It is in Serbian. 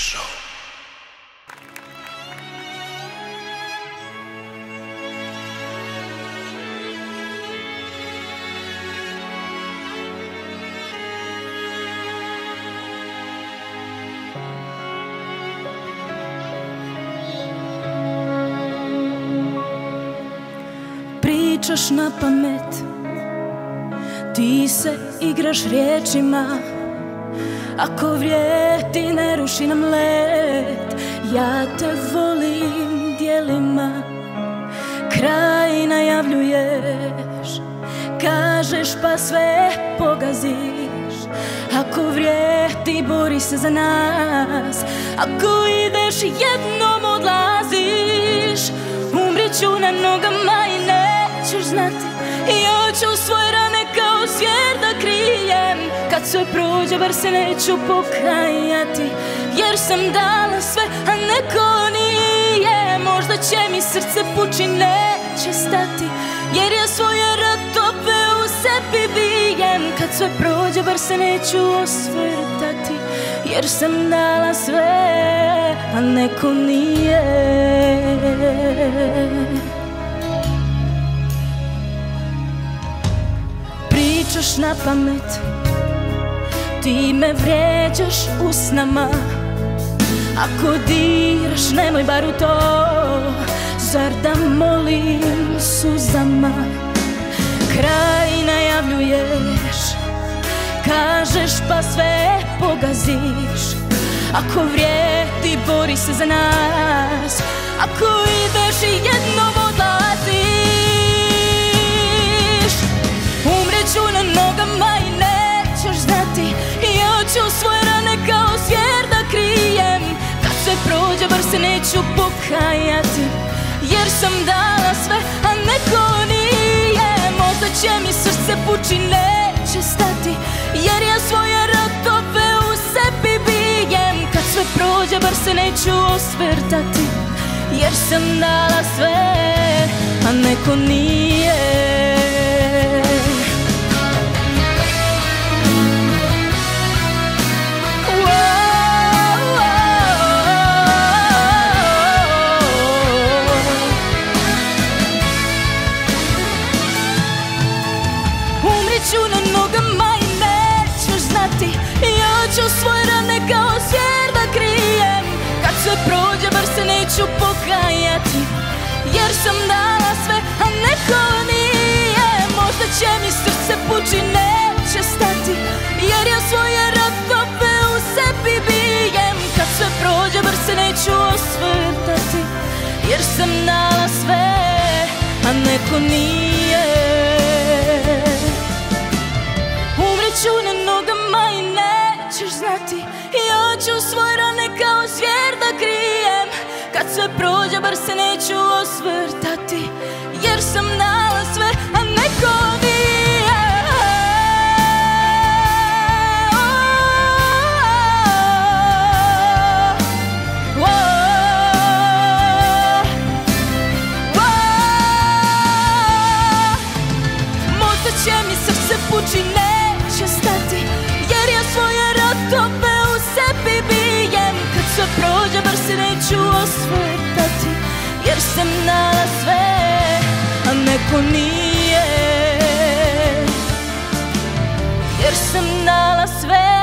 Show. Pričaš na pamet, ti se igraš riječima. Ako vrijedi ne ruši nam let, ja te volim dijelima. Kraj najavljuješ, kažeš pa sve pogaziš. Ako vrijedi bori se za nas, ako ideš jednom odlaziš. Umrit ću na nogama i nećeš znati, ja ću svoje rane kao zvijer da krijem. Kad sve prođe bar se neću pokajati, jer sam dala sve, a neko nije. Možda će mi srce pući, neće stati, jer ja svoje ratove u sebi bijem. Kad sve prođe bar se neću osvrtati, jer sam dala sve, a neko nije. Pričaš na pamet, ti me vrijeđaš usnama. Ako diraš nemoj bar u to, zar da molim suzama. Kraj najavljuješ, kažeš pa sve pogaziš. Ako vrijedi bori se za nas, ako ideš i jednom odlaziš. Umrit ću na nogama i nećeš znati, ja ću svoje rane kao zvijer da krijem. Kad sve prođe bar se neću pokajati, jer sam dala sve, a neko nije. Možda će mi srce pući, neće stati, jer ja svoje ratove u sebi bijem. Kad sve prođe bar se neću osvrtati, jer sam dala sve, a neko nije. Ću na nogama i nećeš znati, ja ću svoje rane kao zvijer da krijem. Kad sve prođe bar se neću pokajati, jer sam dala sve, a neko nije. Možda će mi srce pući, neće stati, jer ja svoje ratove u sebi bijem. Kad sve prođe bar se neću osvrtati, jer sam dala sve, a neko nije. Ću na nogama i nećeš znati, ja ću svoje rane kao zvijer da krijem. Kad sve prođe bar se neću osvrtati, jer sam dala sve, a neko nije. Možda će mi srce pući, neće stati, jer ja svoje ratove u sebi bijem. Kad sve prođe bar se neću osvrtati, jer sam dala sve, a neko nije. Jer sam dala sve,